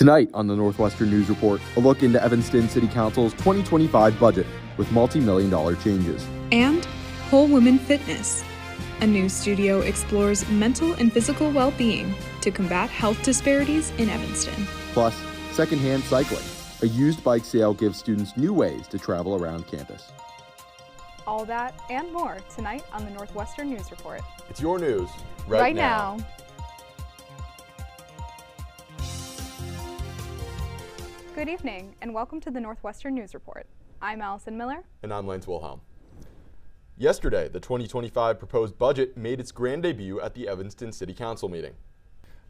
Tonight on the Northwestern News Report, a look into Evanston City Council's 2025 budget with multi-million-dollar changes. And Whole Woman Fitness. A new studio explores mental and physical well-being to combat health disparities in Evanston. Plus, secondhand cycling. A used bike sale gives students new ways to travel around campus. All that and more tonight on the Northwestern News Report. It's your news right now. Good evening and welcome to the Northwestern News Report. I'm Allison Miller. And I'm Lance Wilhelm. Yesterday, the 2025 proposed budget made its grand debut at the Evanston City Council meeting.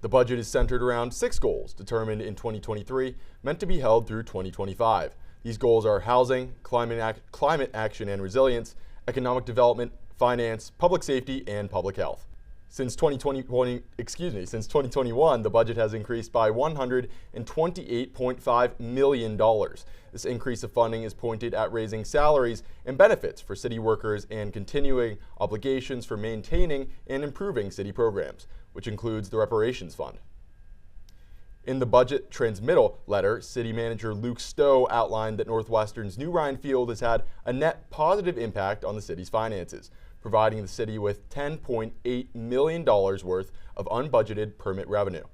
The budget is centered around 6 goals determined in 2023, meant to be held through 2025. These goals are housing, climate action and resilience, economic development, finance, public safety, and public health. Since 2021, the budget has increased by $128.5 million. This increase of funding is pointed at raising salaries and benefits for city workers and continuing obligations for maintaining and improving city programs, which includes the reparations fund. In the budget transmittal letter, City Manager Luke Stowe outlined that Northwestern's new Ryan Field has had a net positive impact on the city's finances, providing the city with $10.8 million worth of unbudgeted permit revenue.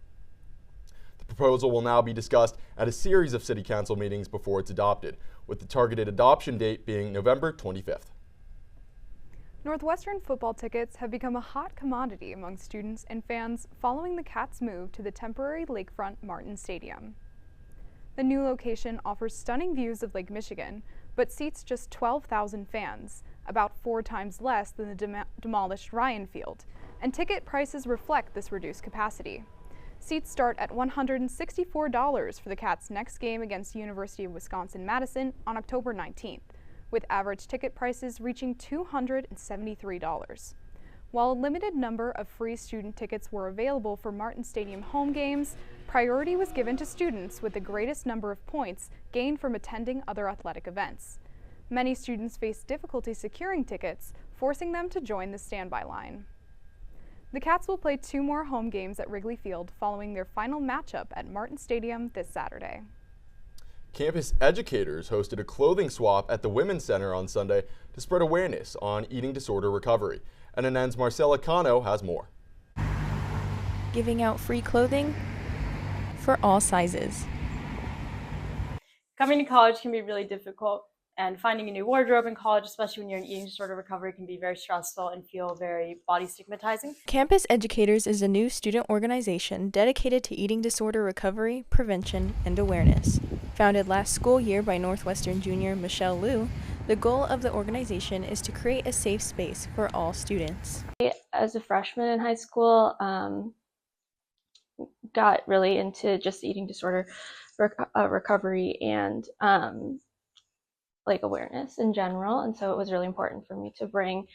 The proposal will now be discussed at a series of City Council meetings before it's adopted, with the targeted adoption date being November 25th. Northwestern football tickets have become a hot commodity among students and fans following the Cats' move to the temporary lakefront Martin Stadium. The new location offers stunning views of Lake Michigan, but seats just 12,000 fans, about 4 times less than the demolished Ryan Field, and ticket prices reflect this reduced capacity. Seats start at $164 for the Cats' next game against University of Wisconsin-Madison on October 19th, with average ticket prices reaching $273. While a limited number of free student tickets were available for Martin Stadium home games, priority was given to students with the greatest number of points gained from attending other athletic events. Many students faced difficulty securing tickets, forcing them to join the standby line. The Cats will play 2 more home games at Wrigley Field following their final matchup at Martin Stadium this Saturday. Campus educators hosted a clothing swap at the Women's Center on Sunday to spread awareness on eating disorder recovery. NNN's Marcella Cano has more. Giving out free clothing for all sizes. Coming to college can be really difficult, and finding a new wardrobe in college, especially when you're in eating disorder recovery, can be very stressful and feel very body stigmatizing. Campus Educators is a new student organization dedicated to eating disorder recovery, prevention, and awareness. Founded last school year by Northwestern junior Michelle Liu, the goal of the organization is to create a safe space for all students. As a freshman in high school, got really into just eating disorder recovery and awareness in general, and so it was really important for me to bring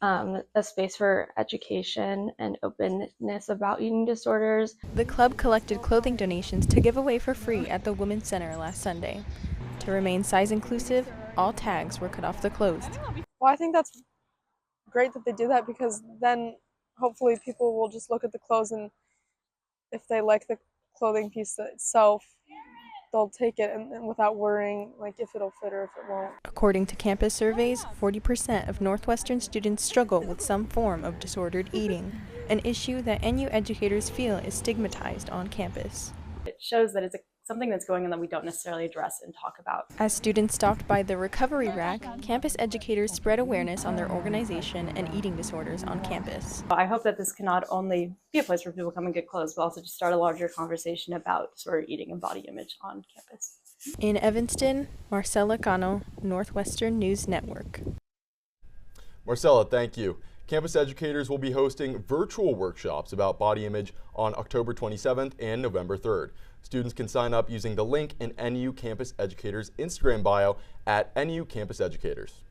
a space for education and openness about eating disorders. The club collected clothing donations to give away for free at the Women's Center last Sunday. To remain size inclusive, all tags were cut off the clothes. Well, I think that's great that they do that, because then hopefully people will just look at the clothes, and if they like the clothing piece itself, they'll take it and without worrying if it'll fit or if it won't. According to campus surveys, 40% of Northwestern students struggle with some form of disordered eating, an issue that NU educators feel is stigmatized on campus. It shows that it's something that's going on that we don't necessarily address and talk about. As students stopped by the recovery rack, campus educators spread awareness on their organization and eating disorders on campus. I hope that this can not only be a place where people come and get clothes, but also just start a larger conversation about disordered eating and body image on campus. In Evanston, Marcella Cano, Northwestern News Network. Marcella, thank you. Campus educators will be hosting virtual workshops about body image on October 27th and November 3rd. Students can sign up using the link in NU Campus Educators Instagram bio at NU Campus Educators.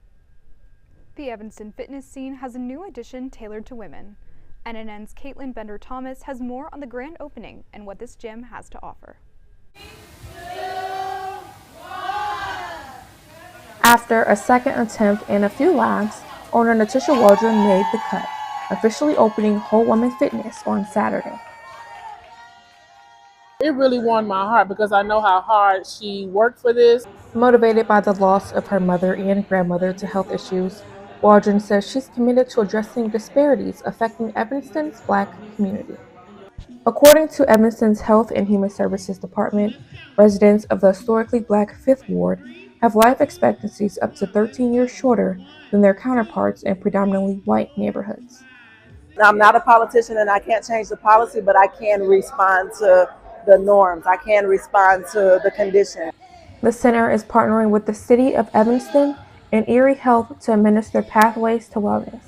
The Evanston fitness scene has a new addition tailored to women. NNN's Caitlin Bender-Thomas has more on the grand opening and what this gym has to offer. After a second attempt and a few laps, owner Natisha Waldron made the cut, officially opening Whole Woman Fitness on Saturday. It really warmed my heart because I know how hard she worked for this. Motivated by the loss of her mother and grandmother to health issues, Waldron says she's committed to addressing disparities affecting Evanston's Black community. According to Evanston's Health and Human Services Department, residents of the historically Black Fifth Ward have life expectancies up to 13 years shorter than their counterparts in predominantly white neighborhoods. I'm not a politician and I can't change the policy, but I can respond to the norms. I can respond to the condition. The center is partnering with the City of Evanston and Erie Health to administer Pathways to Wellness,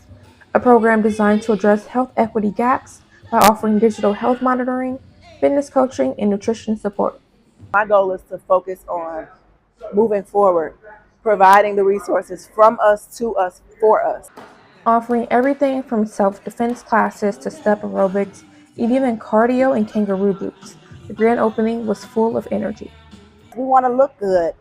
a program designed to address health equity gaps by offering digital health monitoring, fitness coaching, and nutrition support. My goal is to focus on moving forward, providing the resources from us to us for us. Offering everything from self-defense classes to step aerobics and even cardio and kangaroo boots, the grand opening was full of energy. We want to look good.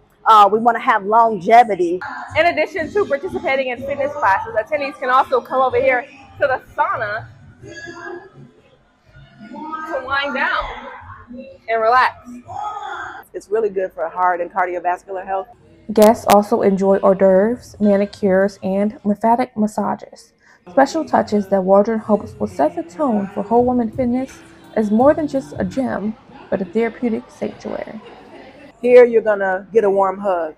We want to have longevity. In addition to participating in fitness classes, attendees can also come over here to the sauna to wind down and relax. It's really good for heart and cardiovascular health. Guests also enjoy hors d'oeuvres, manicures, and lymphatic massages, special touches that Waldron hopes will set the tone for whole woman fitness as more than just a gym, but a therapeutic sanctuary. Here you're going to get a warm hug.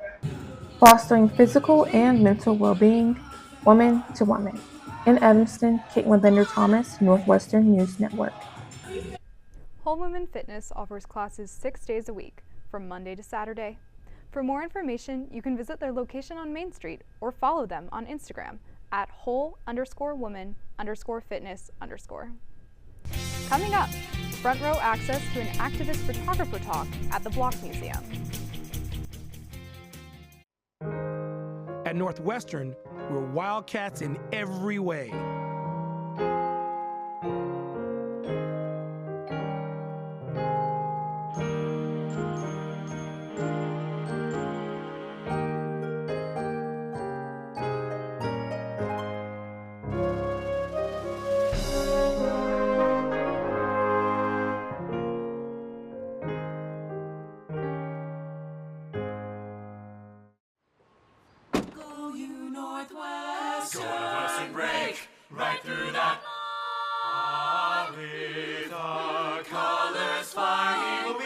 Fostering physical and mental well-being, woman to woman. In Evanston, Caitlin Bender-Thomas, Northwestern News Network. Whole Women Fitness offers classes 6 days a week, from Monday to Saturday. For more information, you can visit their location on Main Street or follow them on Instagram at whole_woman_fitness_. Coming up, front row access to an activist photographer talk at the Block Museum. At Northwestern, we're wildcats in every way. Northwestern break right through that. With our colors flying,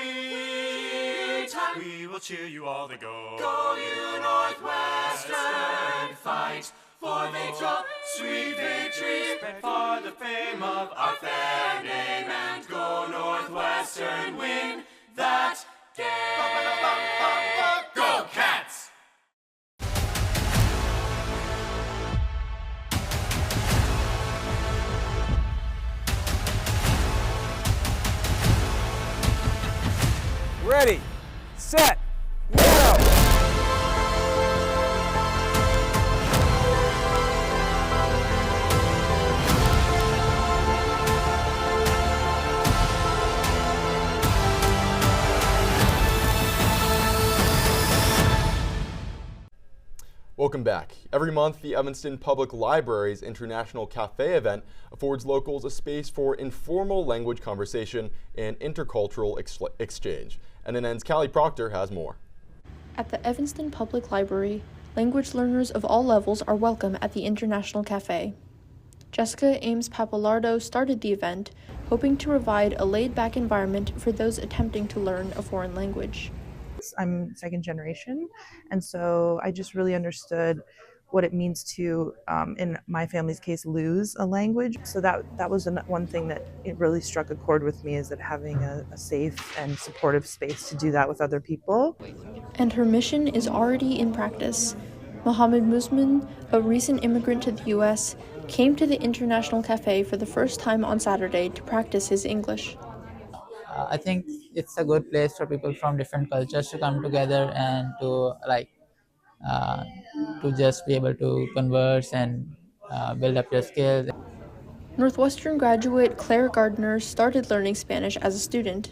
we will cheer you all to go. Go you Northwestern, fight for the sweet victory, for the fame of our fair name, and go Northwestern, win that game. Go Cats! Ready, set, go! Welcome back. Every month, the Evanston Public Library's International Cafe event affords locals a space for informal language conversation and intercultural exchange. NNN's Callie Proctor has more. At the Evanston Public Library, language learners of all levels are welcome at the International Cafe. Jessica Ames Papalardo started the event, hoping to provide a laid-back environment for those attempting to learn a foreign language. I'm second generation, and so I just really understood what it means to, in my family's case, lose a language. So that was one thing that it really struck a chord with me, is that having a safe and supportive space to do that with other people. And her mission is already in practice. Mohammed Musman, a recent immigrant to the U.S., came to the International Cafe for the first time on Saturday to practice his English. I think it's a good place for people from different cultures to come together and to just be able to converse and build up your skills. Northwestern graduate Claire Gardner started learning Spanish as a student.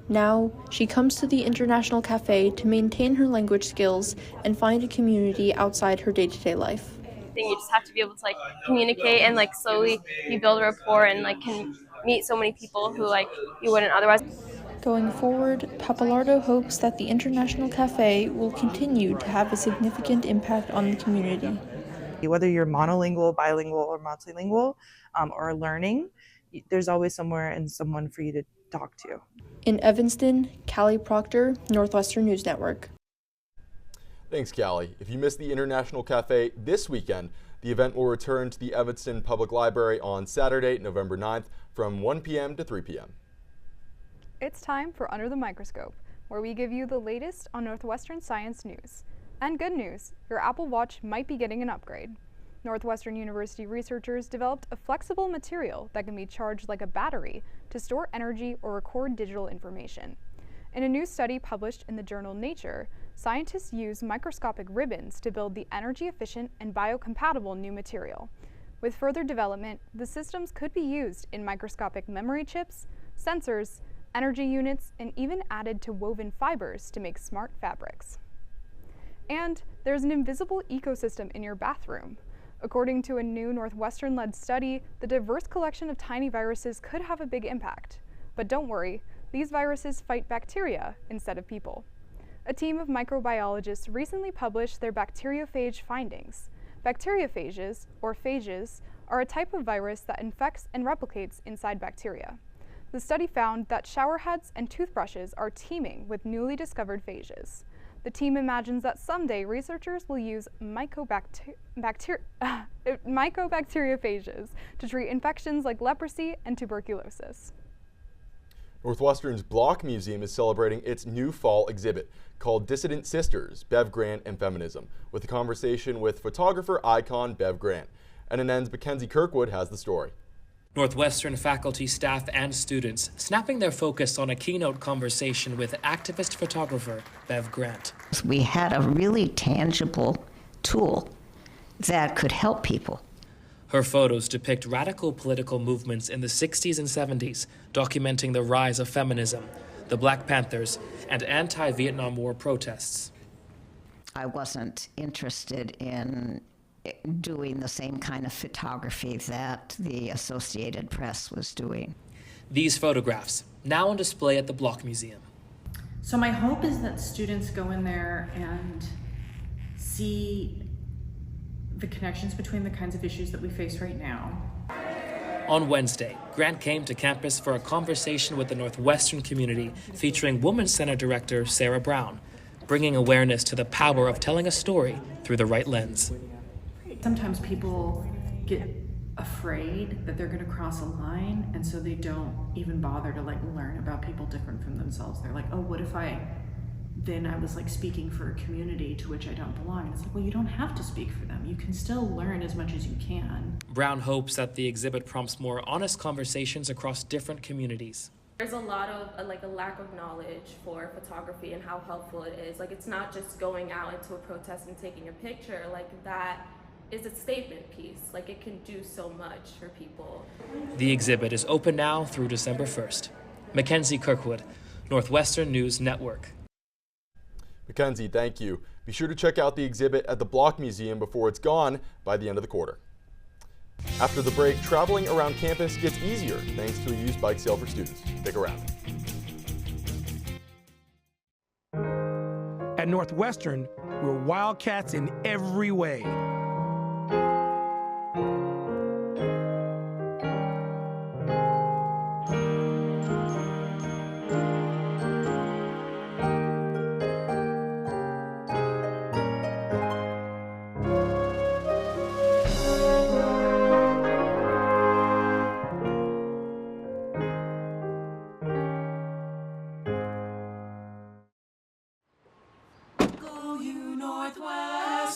Now, she comes to the International Cafe to maintain her language skills and find a community outside her day-to-day life. You just have to be able to communicate and slowly you build a rapport and can meet so many people who you wouldn't otherwise. Going forward, Pappalardo hopes that the International Cafe will continue to have a significant impact on the community. Whether you're monolingual, bilingual, or multilingual, or learning, there's always somewhere and someone for you to talk to. In Evanston, Callie Proctor, Northwestern News Network. Thanks, Callie. If you missed the International Cafe this weekend, the event will return to the Evanston Public Library on Saturday, November 9th from 1 p.m. to 3 p.m. It's time for Under the Microscope, where we give you the latest on Northwestern science news. And good news, your Apple Watch might be getting an upgrade. Northwestern University researchers developed a flexible material that can be charged like a battery to store energy or record digital information. In a new study published in the journal Nature, scientists used microscopic ribbons to build the energy-efficient and biocompatible new material. With further development, the systems could be used in microscopic memory chips, sensors, energy units, and even added to woven fibers to make smart fabrics. And there's an invisible ecosystem in your bathroom. According to a new Northwestern-led study, the diverse collection of tiny viruses could have a big impact. But don't worry, these viruses fight bacteria instead of people. A team of microbiologists recently published their bacteriophage findings. Bacteriophages, or phages, are a type of virus that infects and replicates inside bacteria. The study found that shower heads and toothbrushes are teeming with newly discovered phages. The team imagines that someday researchers will use mycobacteriophages to treat infections like leprosy and tuberculosis. Northwestern's Block Museum is celebrating its new fall exhibit called Dissident Sisters, Bev Grant and Feminism, with a conversation with photographer icon Bev Grant. NNN's Mackenzie Kirkwood has the story. Northwestern faculty, staff, and students snapping their focus on a keynote conversation with activist photographer Bev Grant. We had a really tangible tool that could help people. Her photos depict radical political movements in the 60s and 70s, documenting the rise of feminism, the Black Panthers, and anti-Vietnam War protests. I wasn't interested in doing the same kind of photography that the Associated Press was doing. These photographs, now on display at the Block Museum. So my hope is that students go in there and see the connections between the kinds of issues that we face right now. On Wednesday, Grant came to campus for a conversation with the Northwestern community featuring Women's Center Director Sarah Brown, bringing awareness to the power of telling a story through the right lens. Sometimes people get afraid that they're going to cross a line, and so they don't even bother to learn about people different from themselves. They're like, oh, what if I was speaking for a community to which I don't belong? And it's like, well, you don't have to speak for them. You can still learn as much as you can. Brown hopes that the exhibit prompts more honest conversations across different communities. There's a lot of a lack of knowledge for photography and how helpful it is. It's not just going out into a protest and taking a picture. That is a statement piece. It can do so much for people. The exhibit is open now through December 1st. Mackenzie Kirkwood, Northwestern News Network. Mackenzie, thank you. Be sure to check out the exhibit at the Block Museum before it's gone by the end of the quarter. After the break, traveling around campus gets easier thanks to a used bike sale for students. Stick around. At Northwestern, we're wildcats in every way.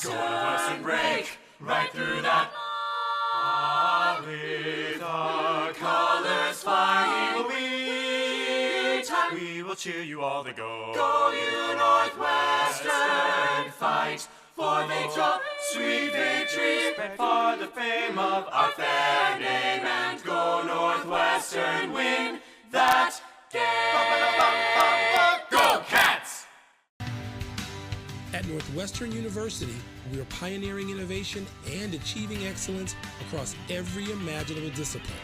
Northwestern break right through that. With our colors flying, we will cheer you all the go. Go you Northwestern, fight for victory, sweet victory, for the fame of our fair name, and go Northwestern, win that game. Go Cats! At Northwestern University, we are pioneering innovation and achieving excellence across every imaginable discipline.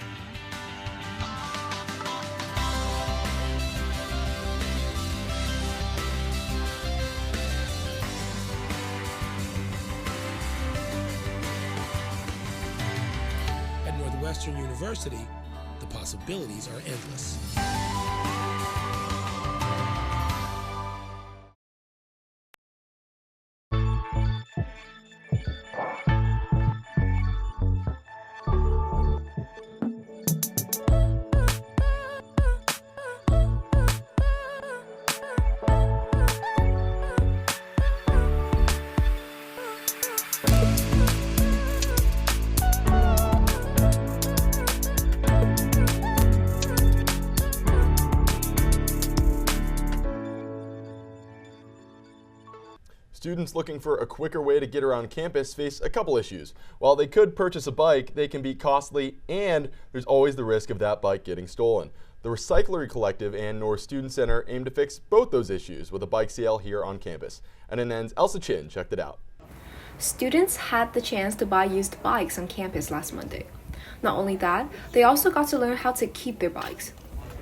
Northwestern University, the possibilities are endless. Students looking for a quicker way to get around campus face a couple issues. While they could purchase a bike, they can be costly, and there's always the risk of that bike getting stolen. The Recyclery Collective and North Student Center aim to fix both those issues with a bike sale here on campus. NNN's Elsa Chin checked it out. Students had the chance to buy used bikes on campus last Monday. Not only that, they also got to learn how to keep their bikes.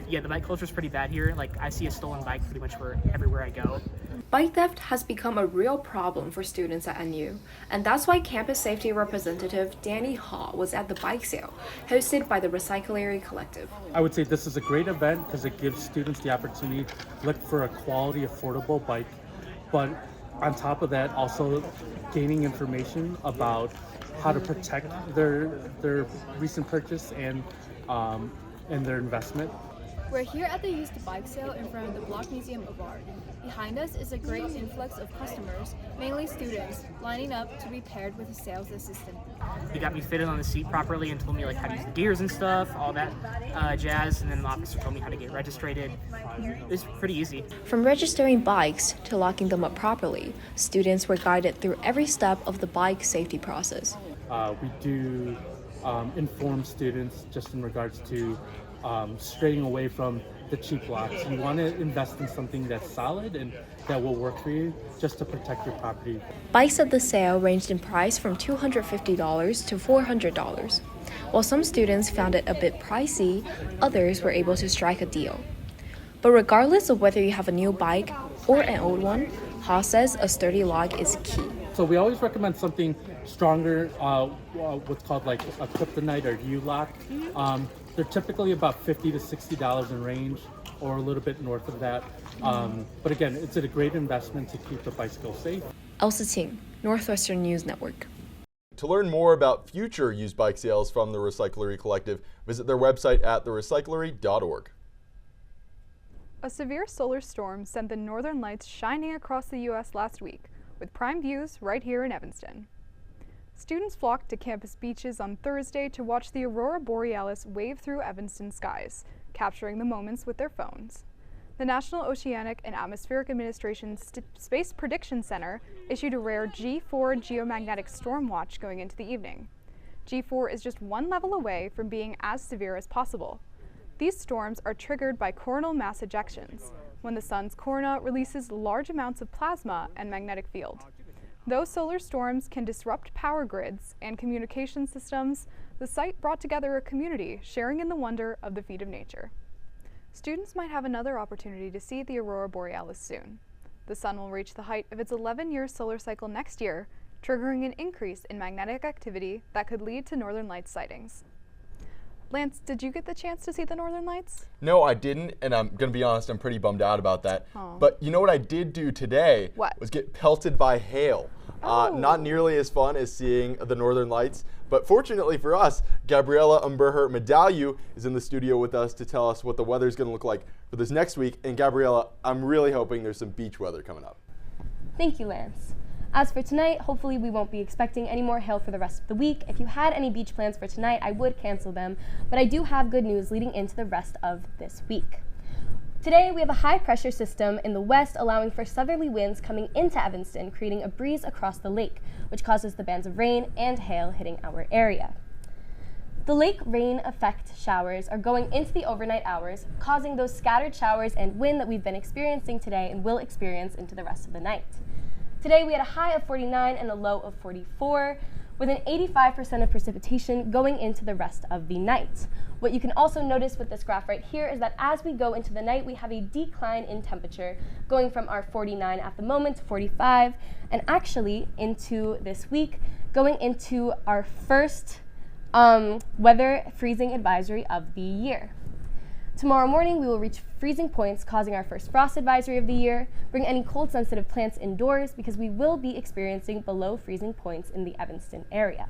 Yeah, the bike culture is pretty bad here. Like, I see a stolen bike pretty much everywhere I go. Bike theft has become a real problem for students at NU, and that's why campus safety representative Danny Haw was at the bike sale, hosted by the Recyclery Collective. I would say this is a great event because it gives students the opportunity to look for a quality, affordable bike, but on top of that, also gaining information about how to protect their recent purchase and their investment. We're here at the used bike sale in front of the Block Museum of Art. Behind us is a great influx of customers, mainly students, lining up to be paired with a sales assistant. He got me fitted on the seat properly and told me like how to use the gears and stuff, all that jazz, and then the officer told me how to get registered. It's pretty easy. From registering bikes to locking them up properly, students were guided through every step of the bike safety process. We do inform students just in regards to straying away from the cheap locks. You want to invest in something that's solid and that will work for you just to protect your property. Bikes at the sale ranged in price from $250 to $400. While some students found it a bit pricey, others were able to strike a deal. But regardless of whether you have a new bike or an old one, Ha says a sturdy log is key. So we always recommend something stronger, what's called like a kryptonite or U-lock. They're typically about $50 to $60 in range, or a little bit north of that. But again, it's a great investment to keep the bicycle safe. Elsa Ting, Northwestern News Network. To learn more about future used bike sales from the Recyclery Collective, visit their website at therecyclery.org. A severe solar storm sent the northern lights shining across the U.S. last week, with prime views right here in Evanston. Students flocked to campus beaches on Thursday to watch the aurora borealis wave through Evanston skies, capturing the moments with their phones. The National Oceanic and Atmospheric Administration's Space Prediction Center issued a rare G4 geomagnetic storm watch going into the evening. G4 is just one level away from being as severe as possible. These storms are triggered by coronal mass ejections, when the sun's corona releases large amounts of plasma and magnetic field. Though solar storms can disrupt power grids and communication systems, the site brought together a community sharing in the wonder of the feat of nature. Students might have another opportunity to see the aurora borealis soon. The sun will reach the height of its 11-year solar cycle next year, triggering an increase in magnetic activity that could lead to northern lights sightings. Lance, did you get the chance to see the northern lights? No, I didn't, and I'm going to be honest, I'm pretty bummed out about that. Oh. But you know what I did do today? What? Was get pelted by hail. Not nearly as fun as seeing the northern lights, but fortunately for us, Gabriela Umberher Medalliu is in the studio with us to tell us what the weather's going to look like for this next week. And Gabriela, I'm really hoping there's some beach weather coming up. Thank you, Lance. As for tonight, hopefully we won't be expecting any more hail for the rest of the week. If you had any beach plans for tonight, I would cancel them, but I do have good news leading into the rest of this week. Today, we have a high pressure system in the west allowing for southerly winds coming into Evanston, creating a breeze across the lake, which causes the bands of rain and hail hitting our area. The lake rain effect showers are going into the overnight hours, causing those scattered showers and wind that we've been experiencing today and will experience into the rest of the night. Today we had a high of 49 and a low of 44, with an 85% of precipitation going into the rest of the night. What you can also notice with this graph right here is that as we go into the night, we have a decline in temperature, going from our 49 at the moment to 45, and actually into this week, going into our first Weather freezing advisory of the year. Tomorrow morning, we will reach freezing points, causing our first frost advisory of the year. Bring any cold-sensitive plants indoors because we will be experiencing below freezing points in the Evanston area.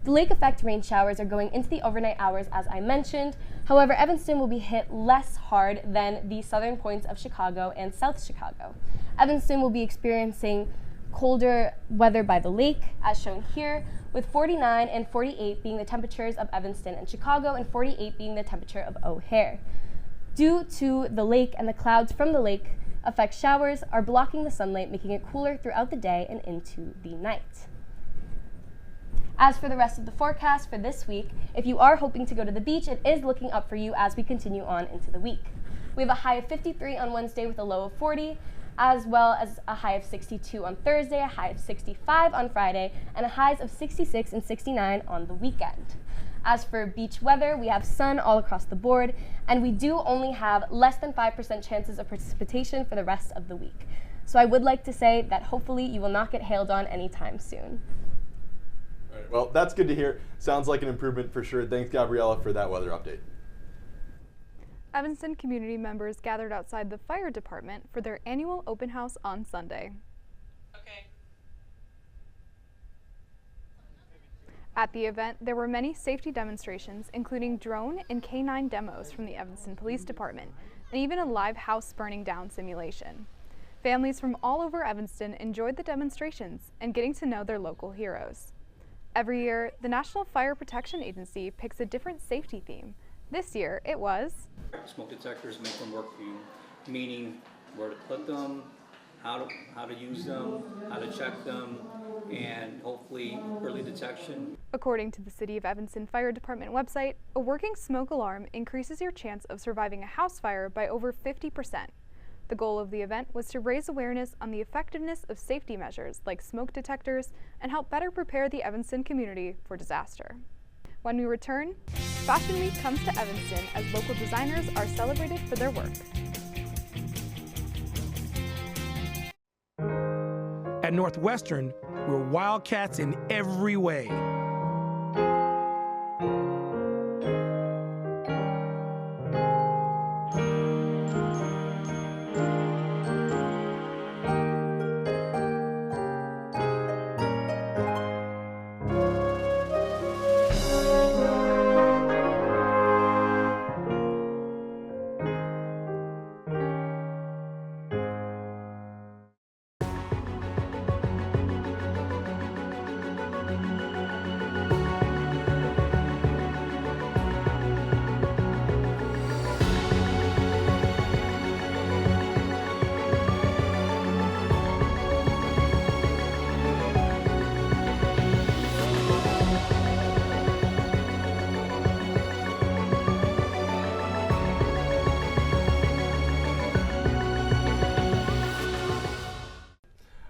The lake effect rain showers are going into the overnight hours, as I mentioned. However, Evanston will be hit less hard than the southern points of Chicago and South Chicago. Evanston will be experiencing colder weather by the lake, as shown here, with 49 and 48 being the temperatures of Evanston and Chicago, and 48 being the temperature of O'Hare. Due to the lake and the clouds from the lake effect showers are blocking the sunlight, making it cooler throughout the day and into the night. As for the rest of the forecast for this week, if you are hoping to go to the beach, it is looking up for you as we continue on into the week. We have a high of 53 on Wednesday with a low of 40, as well as a high of 62 on Thursday, a high of 65 on Friday, and a highs of 66 and 69 on the weekend. As for beach weather, we have sun all across the board, and we do only have less than 5% chances of precipitation for the rest of the week. So I would like to say that hopefully you will not get hailed on anytime soon. All right, well, that's good to hear. Sounds like an improvement for sure. Thanks, Gabriella, for that weather update. Evanston community members gathered outside the fire department for their annual open house on Sunday. At the event, there were many safety demonstrations, including drone and canine demos from the Evanston Police Department, and even a live house burning down simulation. Families from all over Evanston enjoyed the demonstrations and getting to know their local heroes. Every year, the National Fire Protection Agency picks a different safety theme. This year, it was smoke detectors make them work for you, meaning where to put them, how to use them, how to check them, and hopefully early detection. According to the City of Evanston Fire Department website, a working smoke alarm increases your chance of surviving a house fire by over 50%. The goal of the event was to raise awareness on the effectiveness of safety measures like smoke detectors and help better prepare the Evanston community for disaster. When we return, Fashion Week comes to Evanston as local designers are celebrated for their work. At Northwestern, we're wildcats in every way.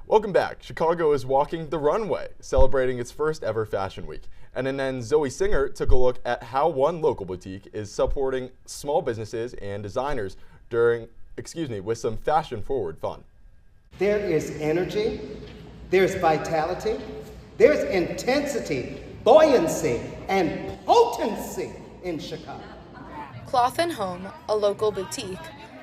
Welcome back. Chicago is walking the runway, celebrating its first ever Fashion Week. And then Zoe Singer took a look at how one local boutique is supporting small businesses and designers with some fashion-forward fun. There is energy, there's vitality, there's intensity, buoyancy, and potency in Chicago. Cloth and Home, a local boutique,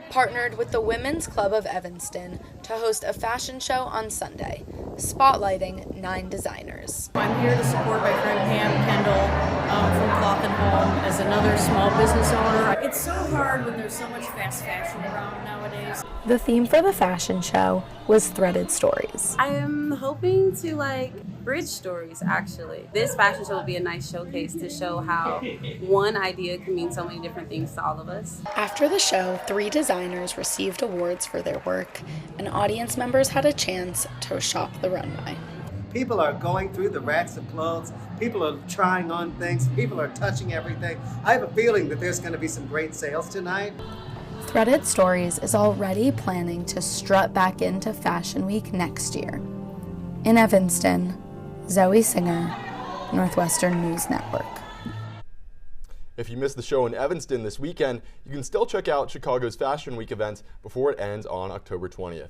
partnered with the Women's Club of Evanston to host a fashion show on Sunday, spotlighting 9 designers. I'm here to support my friend Pam Kendall from Cloth and Home as another small business owner. It's so hard when there's so much fast fashion around nowadays. The theme for the fashion show was Threaded Stories. I am hoping to bridge stories, actually. This fashion show will be a nice showcase to show how one idea can mean so many different things to all of us. After the show, 3 designers received awards for their work, and audience members had a chance to shop the runway. People are going through the racks of clothes, people are trying on things, people are touching everything. I have a feeling that there's going to be some great sales tonight. Threaded Stories is already planning to strut back into Fashion Week next year. In Evanston, Zoe Singer, Northwestern News Network. If you missed the show in Evanston this weekend, you can still check out Chicago's Fashion Week events before it ends on October 20th.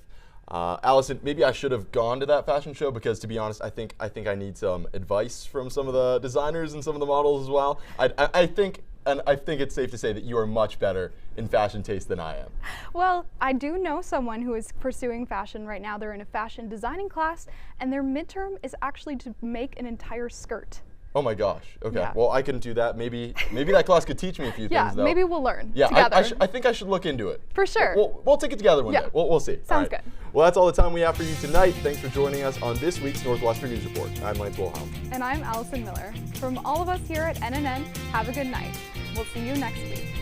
Allison, maybe I should have gone to that fashion show because, to be honest, I think I need some advice from some of the designers and some of the models as well. I think it's safe to say that you are much better in fashion taste than I am. Well, I do know someone who is pursuing fashion right now. They're in a fashion designing class, and their midterm is actually to make an entire skirt. Oh my gosh. Okay. Yeah. Well, I couldn't do that. Maybe that class could teach me a few things, though. Yeah, maybe we'll learn together. together. I think I should look into it. For sure. We'll take it together one day. We'll see. Sounds good. Well, that's all the time we have for you tonight. Thanks for joining us on this week's Northwestern News Report. I'm Lance Wilhelm. And I'm Allison Miller. From all of us here at NNN, have a good night. We'll see you next week.